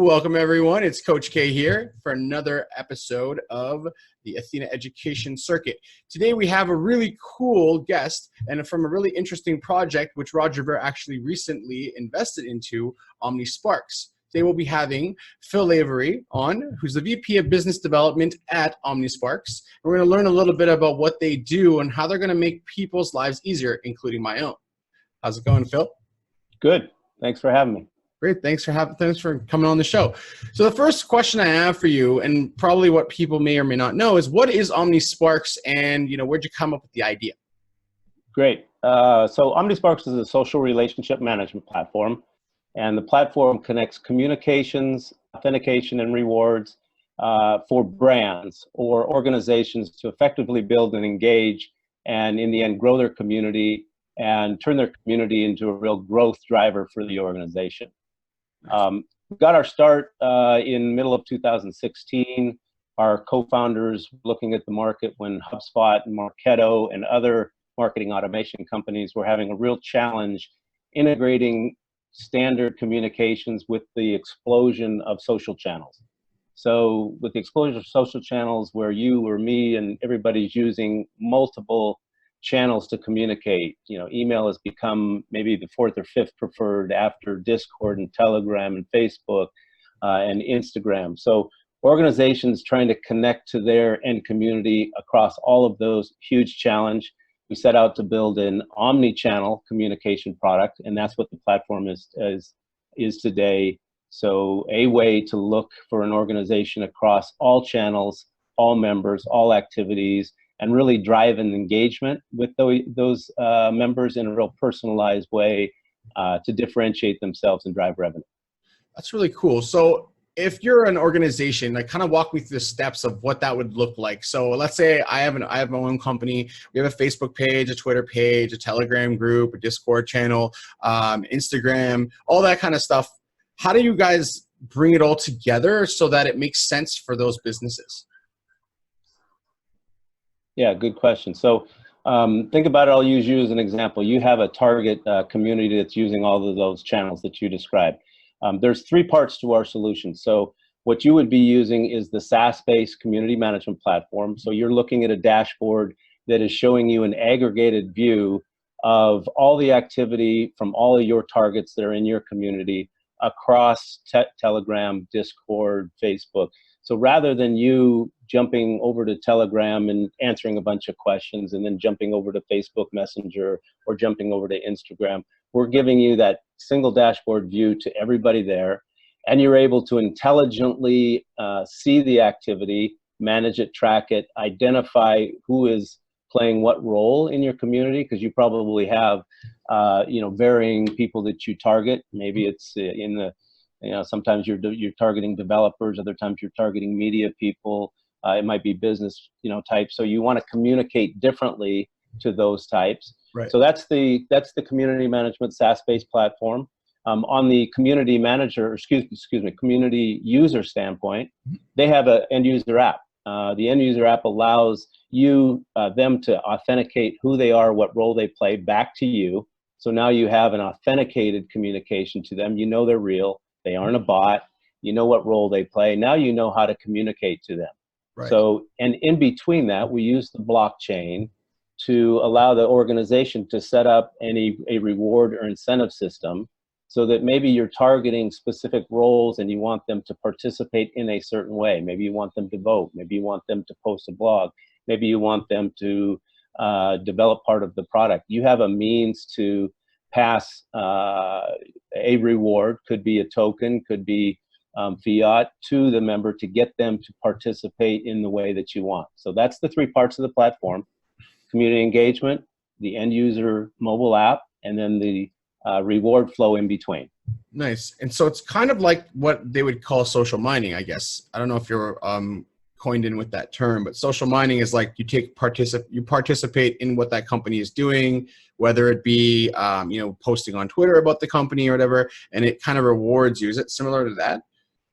Welcome everyone, it's Coach K here for another episode of the Athena Education Circuit. Today we have a really cool guest and from a really interesting project which Roger Ver actually recently invested into, Omnisparx. Today we'll be having Phil Lavery on, who's the VP of Business Development at Omnisparx. We're going to learn a little bit about what they do and how they're going to make people's lives easier, including my own. How's it going, Phil? Good. Thanks for having me. Great. Thanks for coming on the show. So the first question I have for you, and probably what people may or may not know, is what is Omnisparx, and where'd you come up with the idea? Great. So Omnisparx is a social relationship management platform, and the platform connects communications, authentication, and rewards for brands or organizations to effectively build and engage, and in the end, grow their community and turn their community into a real growth driver for the organization. We got our start in middle of 2016. Our co-founders looking at the market when HubSpot and Marketo and other marketing automation companies were having a real challenge integrating standard communications with the explosion of social channels. So with the explosion of social channels where you or me and everybody's using multiple channels to communicate, email has become maybe the fourth or fifth preferred after Discord and Telegram and Facebook and Instagram. So organizations trying to connect to their end community across all of those, huge challenge. We set out to build an omni-channel communication product, and that's what the platform is today. So a way to look for an organization across all channels, all members, all activities, and really drive an engagement with those members in a real personalized way to differentiate themselves and drive revenue. That's really cool. So if you're an organization, like kind of walk me through the steps of what that would look like. So let's say I have my own company. We have a Facebook page, a Twitter page, a Telegram group, a Discord channel, Instagram, all that kind of stuff. How do you guys bring it all together so that it makes sense for those businesses? Yeah, good question. So think about it. I'll use you as an example. You have a target community that's using all of those channels that you described. There's three parts to our solution. So what you would be using is the SaaS-based community management platform. So you're looking at a dashboard that is showing you an aggregated view of all the activity from all of your targets that are in your community across Telegram, Discord, Facebook. So rather than you jumping over to Telegram and answering a bunch of questions and then jumping over to Facebook Messenger or jumping over to Instagram, we're giving you that single dashboard view to everybody there, and you're able to intelligently see the activity, manage it, track it, identify who is playing what role in your community, because you probably have varying people that you target. Maybe it's in the sometimes you're targeting developers, other times you're targeting media people. It might be business, types. So you want to communicate differently to those types. Right. So that's the community management SaaS-based platform. On the community manager, community user standpoint, they have an end user app. The end user app allows them to authenticate who they are, what role they play back to you. So now you have an authenticated communication to them. They're real. They aren't a bot. You know what role they play. Now you know how to communicate to them. Right. So, and in between that, we use the blockchain to allow the organization to set up a reward or incentive system so that maybe you're targeting specific roles and you want them to participate in a certain way. Maybe you want them to vote. Maybe you want them to post a blog. Maybe you want them to develop part of the product. You have a means to pass a reward, could be a token, could be fiat, to the member to get them to participate in the way that you want. So that's the three parts of the platform: community engagement, the end user mobile app, and then the reward flow in between. Nice. And so it's kind of like what they would call social mining, I guess. I don't know if you're coined in with that term, but social mining is like you participate in what that company is doing, whether it be posting on Twitter about the company or whatever, and it kind of rewards you. Is it similar to that?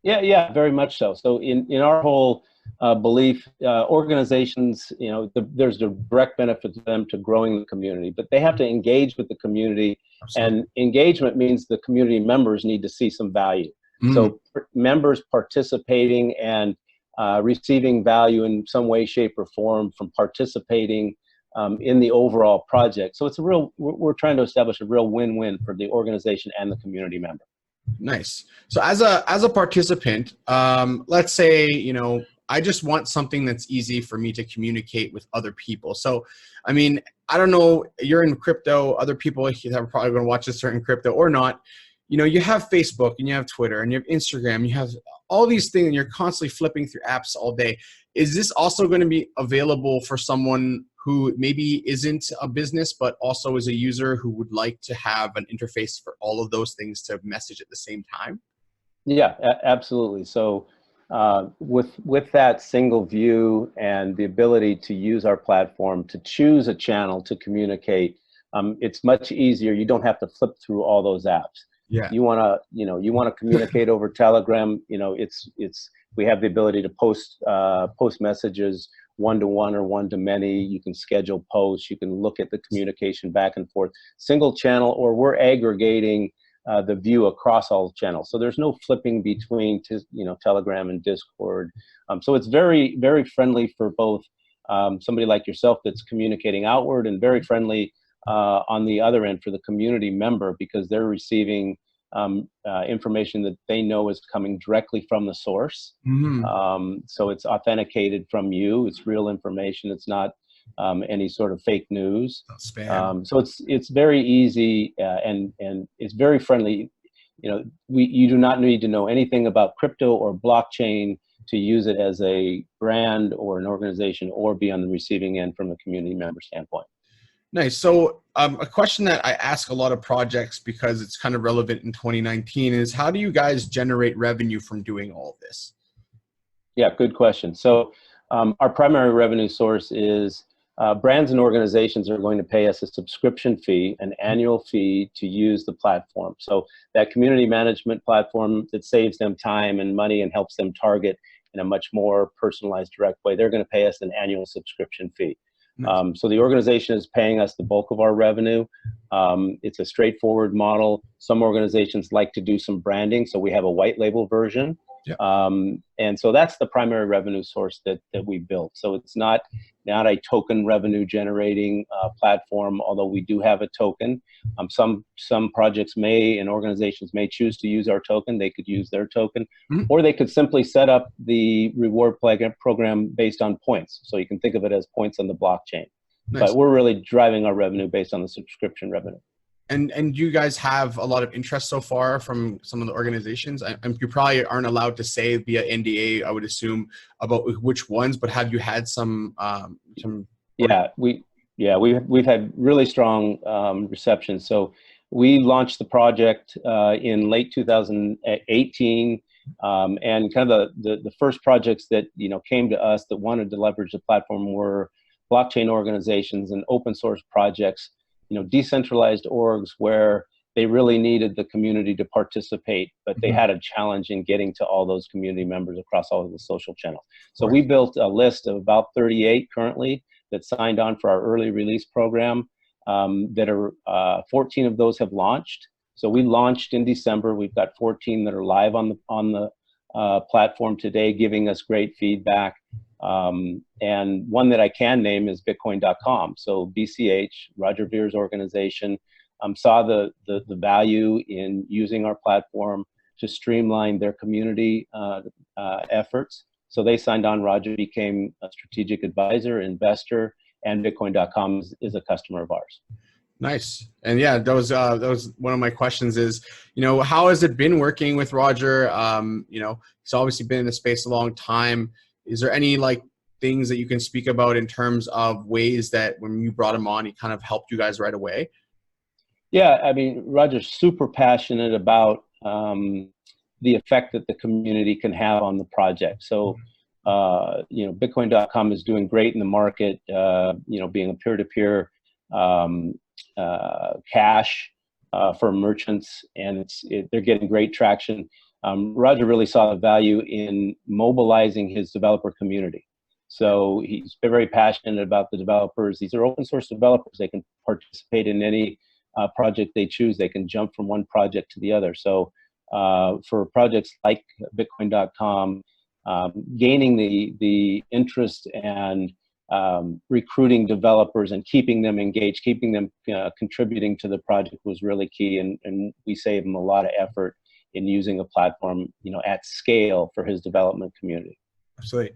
Yeah, very much so. So in our whole belief, organizations, there's a direct benefit to them to growing the community, but they have to engage with the community. Absolutely. And engagement means the community members need to see some value. So members participating and receiving value in some way, shape, or form from participating in the overall project. So it's a real, we're trying to establish a real win-win for the organization and the community member. Nice. So as a participant, let's say, I just want something that's easy for me to communicate with other people. So, I mean, I don't know, you're in crypto, other people are probably going to watch this are in crypto or not. You have Facebook and you have Twitter and you have Instagram, you have all these things and you're constantly flipping through apps all day. Is this also going to be available for someone who maybe isn't a business, but also is a user who would like to have an interface for all of those things to message at the same time? Yeah, absolutely. So with that single view and the ability to use our platform to choose a channel to communicate, it's much easier. You don't have to flip through all those apps. Yeah. You want to communicate over Telegram. We have the ability to post messages one-to-one or one-to-many. You can schedule posts. You can look at the communication back and forth. Single channel, or we're aggregating the view across all channels. So there's no flipping between Telegram and Discord. So it's very, very friendly for both somebody like yourself that's communicating outward, and very friendly on the other end for the community member, because they're receiving information that they know is coming directly from the source. So it's authenticated from you. It's real information. It's not any sort of fake news. Spam. So it's very easy and it's very friendly. You do not need to know anything about crypto or blockchain to use it as a brand or an organization, or be on the receiving end from a community member standpoint. Nice. So a question that I ask a lot of projects, because it's kind of relevant in 2019, is how do you guys generate revenue from doing all of this? Yeah, good question. So our primary revenue source is brands and organizations are going to pay us a subscription fee, an annual fee, to use the platform. So that community management platform that saves them time and money and helps them target in a much more personalized, direct way, they're going to pay us an annual subscription fee. Nice. So the organization is paying us the bulk of our revenue. It's a straightforward model. Some organizations like to do some branding, so we have a white label version. Yep. And so that's the primary revenue source that we built. So it's not a token revenue generating platform, although we do have a token. Some projects and organizations may choose to use our token. They could use their token, or they could simply set up the reward program based on points. So you can think of it as points on the blockchain. Nice. But we're really driving our revenue based on the subscription revenue. And you guys have a lot of interest so far from some of the organizations. You probably aren't allowed to say via NDA, I would assume, about which ones, but have you had some? Yeah, we've had really strong reception. So we launched the project in late 2018, and kind of the first projects that came to us that wanted to leverage the platform were blockchain organizations and open source projects. Decentralized orgs where they really needed the community to participate, but they had a challenge in getting to all those community members across all of the social channels. So we built a list of about 38 currently that signed on for our early release program. 14 of those have launched. So we launched in December. We've got 14 that are live on the platform today, giving us great feedback. And one that I can name is Bitcoin.com. So BCH, Roger Vere's organization, saw the value in using our platform to streamline their community efforts. So they signed on. Roger became a strategic advisor, investor, and Bitcoin.com is a customer of ours. Nice. And yeah, that was one of my questions is, how has it been working with Roger? He's obviously been in the space a long time. Is there any things that you can speak about in terms of ways that when you brought him on, he kind of helped you guys right away? Yeah, I mean, Roger's super passionate about the effect that the community can have on the project. So, Bitcoin.com is doing great in the market, being a peer-to-peer cash for merchants, and they're getting great traction. Roger really saw the value in mobilizing his developer community. So he's very passionate about the developers. These are open source developers. They can participate in any project they choose. They can jump from one project to the other. So for projects like Bitcoin.com, gaining the interest and recruiting developers and keeping them engaged, keeping them contributing to the project was really key, and we saved him a lot of effort in using a platform, at scale for his development community. Absolutely.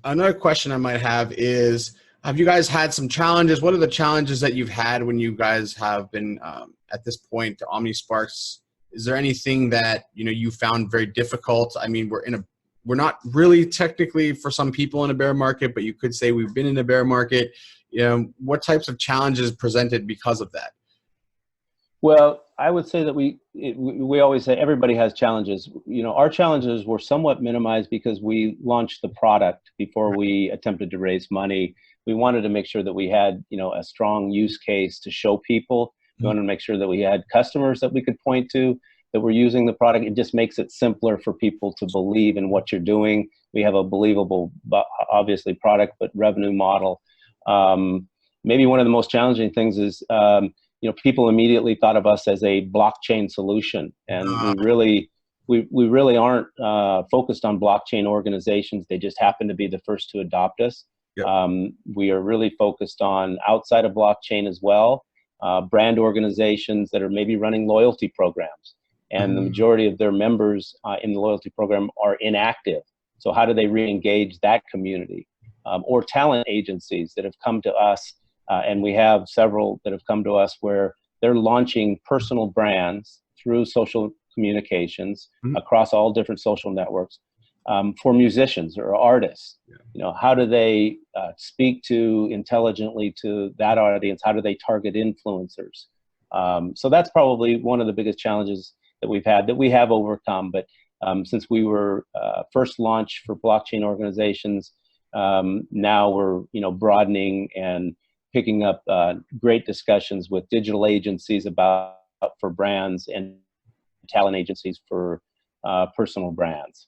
Another question I might have is, have you guys had some challenges? What are the challenges that you've had when you guys have been at this point to Omnisparx? Is there anything that you found very difficult? I mean, we're not really technically, for some people, in a bear market, but you could say we've been in a bear market. What types of challenges presented because of that? Well, I would say that we always say everybody has challenges. Our challenges were somewhat minimized because we launched the product before we attempted to raise money. We wanted to make sure that we had, a strong use case to show people. We wanted to make sure that we had customers that we could point to that were using the product. It just makes it simpler for people to believe in what you're doing. We have a believable, obviously, product, but revenue model. Maybe one of the most challenging things is, people immediately thought of us as a blockchain solution, and we really aren't focused on blockchain organizations. They just happen to be the first to adopt us. Yep. We are really focused on outside of blockchain as well, brand organizations that are maybe running loyalty programs, and the majority of their members in the loyalty program are inactive. So how do they re-engage that community? Or talent agencies that have come to us, and we have several that have come to us where they're launching personal brands through social communications across all different social networks for musicians or artists. How do they speak intelligently to that audience? How do they target influencers? So that's probably one of the biggest challenges that we've had that we have overcome. But since we were first launched for blockchain organizations, now we're broadening and picking up great discussions with digital agencies for brands and talent agencies for personal brands.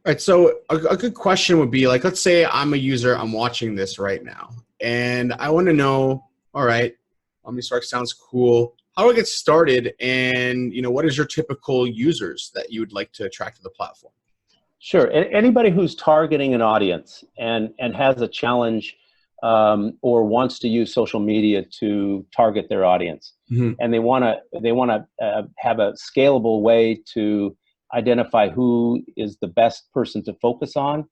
All right, so a good question would be, like, let's say I'm a user, I'm watching this right now, and I want to know, all right, Omnisparx sounds cool. How do I get started? And what is your typical users that you would like to attract to the platform? Sure. Anybody who's targeting an audience and has a challenge or wants to use social media to target their audience, and they want to have a scalable way to identify who is the best person to focus on.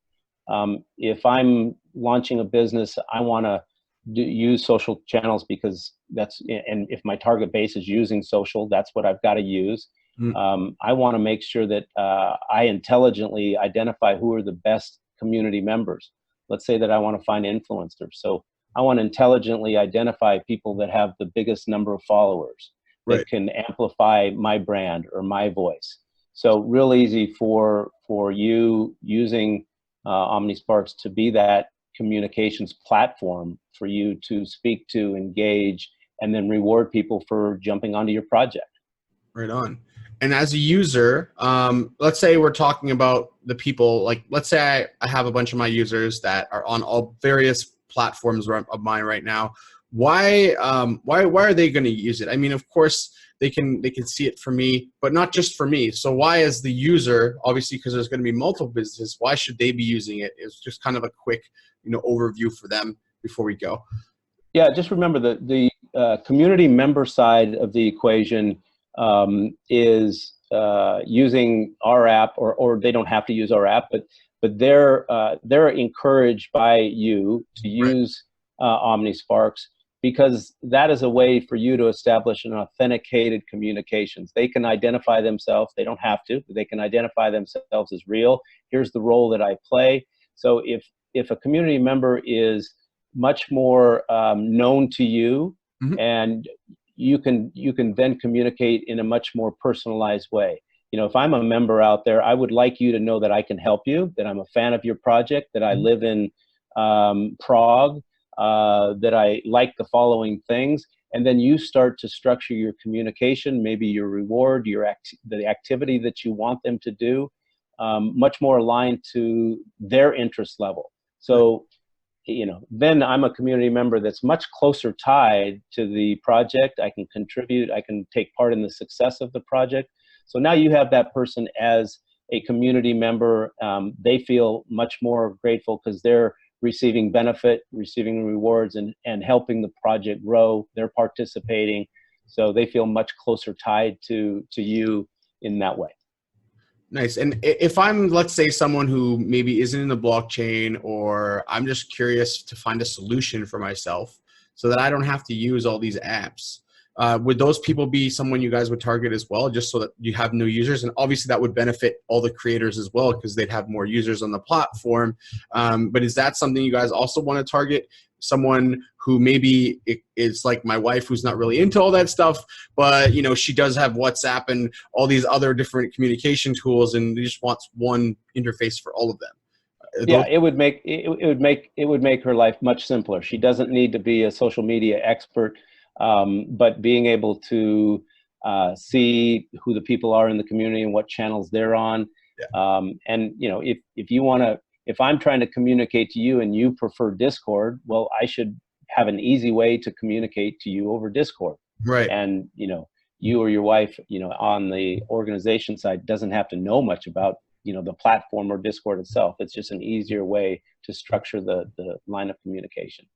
If I'm launching a business, I want to use social channels because and if my target base is using social, that's what I've got to use. I want to make sure that I intelligently identify who are the best community members. Let's say that I want to find influencers. So I want to intelligently identify people that have the biggest number of followers that can amplify my brand or my voice. So real easy for you using Omnisparx to be that communications platform for you to speak to, engage, and then reward people for jumping onto your project. Right on. And as a user, let's say we're talking about the people, like, let's say I have a bunch of my users that are on all various platforms of mine right now. Why are they going to use it? I mean, of course, they can see it for me, but not just for me. So why, as the user, obviously, because there's going to be multiple businesses, why should they be using it? It's just kind of a quick, overview for them before we go. Yeah, just remember the community member side of the equation is using our app, or they don't have to use our app, but they're encouraged by you to use Omnisparx, because that is a way for you to establish an authenticated communications. They can identify themselves. They don't have to, but they can identify themselves as real. Here's the role that I play. So if a community member is much more known to you, and you can then communicate in a much more personalized way. If I'm a member out there, I would like you to know that I can help you, that I'm a fan of your project, that I live in Prague, that I like the following things. And then you start to structure your communication, maybe your reward, the activity that you want them to do, much more aligned to their interest level. So, then I'm a community member that's much closer tied to the project. I can contribute. I can take part in the success of the project. So now you have that person as a community member. They feel much more grateful because they're receiving benefit, receiving rewards, and helping the project grow. They're participating. So they feel much closer tied to you in that way. Nice. And if I'm, let's say, someone who maybe isn't in the blockchain, or I'm just curious to find a solution for myself so that I don't have to use all these apps, would those people be someone you guys would target as well, just so that you have new users? And obviously that would benefit all the creators as well, because they'd have more users on the platform. But is that something you guys also want to target? Someone who maybe is like my wife, who's not really into all that stuff, but you know, she does have WhatsApp and all these other different communication tools, and just wants one interface for all of them. Yeah, it would make her life much simpler. She doesn't need to be a social media expert, but being able to see who the people are in the community and what channels they're on. Yeah. And you know, if I'm trying to communicate to you and you prefer Discord, well, I should have an easy way to communicate to you over Discord. Right. And, you know, you or your wife, you know, on the organization side doesn't have to know much about, you know, the platform or Discord itself. It's just an easier way to structure the line of communication.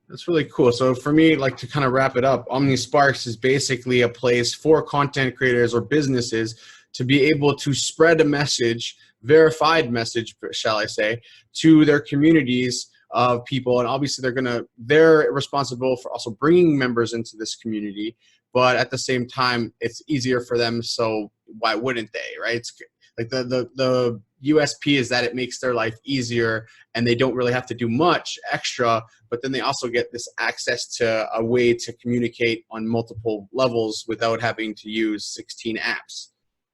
That's really cool. So for me, like, to kind of wrap it up, Omnisparx is basically a place for content creators or businesses to be able to spread a message, verified message, shall I say, to their communities of people. And obviously they're responsible for also bringing members into this community, but at the same time, it's easier for them. So why wouldn't they, right? It's like the USP is that it makes their life easier, and they don't really have to do much extra, but then they also get this access to a way to communicate on multiple levels without having to use 16 apps. Is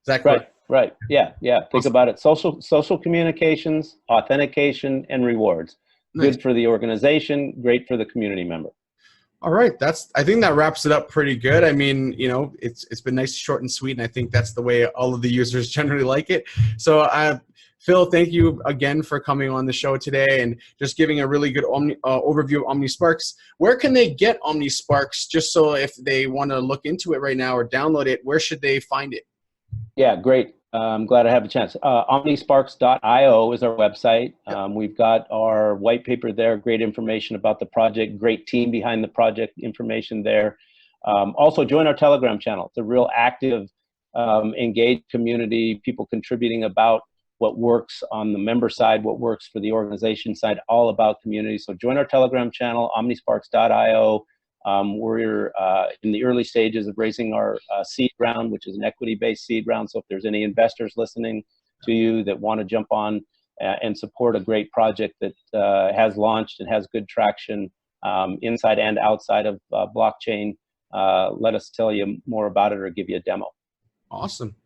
that correct? Right. Yeah. Think about it. Social communications, authentication, and rewards. Nice. Good for the organization, great for the community member. All right, I think that wraps it up pretty good. I mean, you know, it's been nice, short, and sweet, and I think that's the way all of the users generally like it. So, Phil, thank you again for coming on the show today and just giving a really good overview of Omnisparx. Where can they get Omnisparx, just so if they want to look into it right now or download it, where should they find it? Yeah, great. I'm glad I have a chance. Omnisparx.io is our website. We've got our white paper there, great information about the project, great team behind the project, information there. Also, join our Telegram channel. It's a real active, engaged community, people contributing about what works on the member side, what works for the organization side, all about community. So join our Telegram channel, Omnisparx.io. We're in the early stages of raising our seed round, which is an equity-based seed round. So if there's any investors listening to you that want to jump on and support a great project that has launched and has good traction inside and outside of blockchain, let us tell you more about it or give you a demo. Awesome.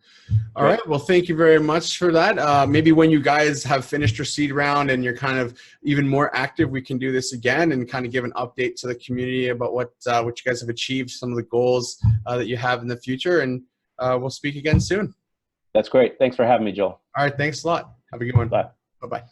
All right. Well, thank you very much for that. Maybe when you guys have finished your seed round and you're kind of even more active, we can do this again and kind of give an update to the community about what you guys have achieved, some of the goals that you have in the future, and we'll speak again soon. That's great. Thanks for having me, Joel. All right. Thanks a lot. Have a good one. Bye. Bye-bye.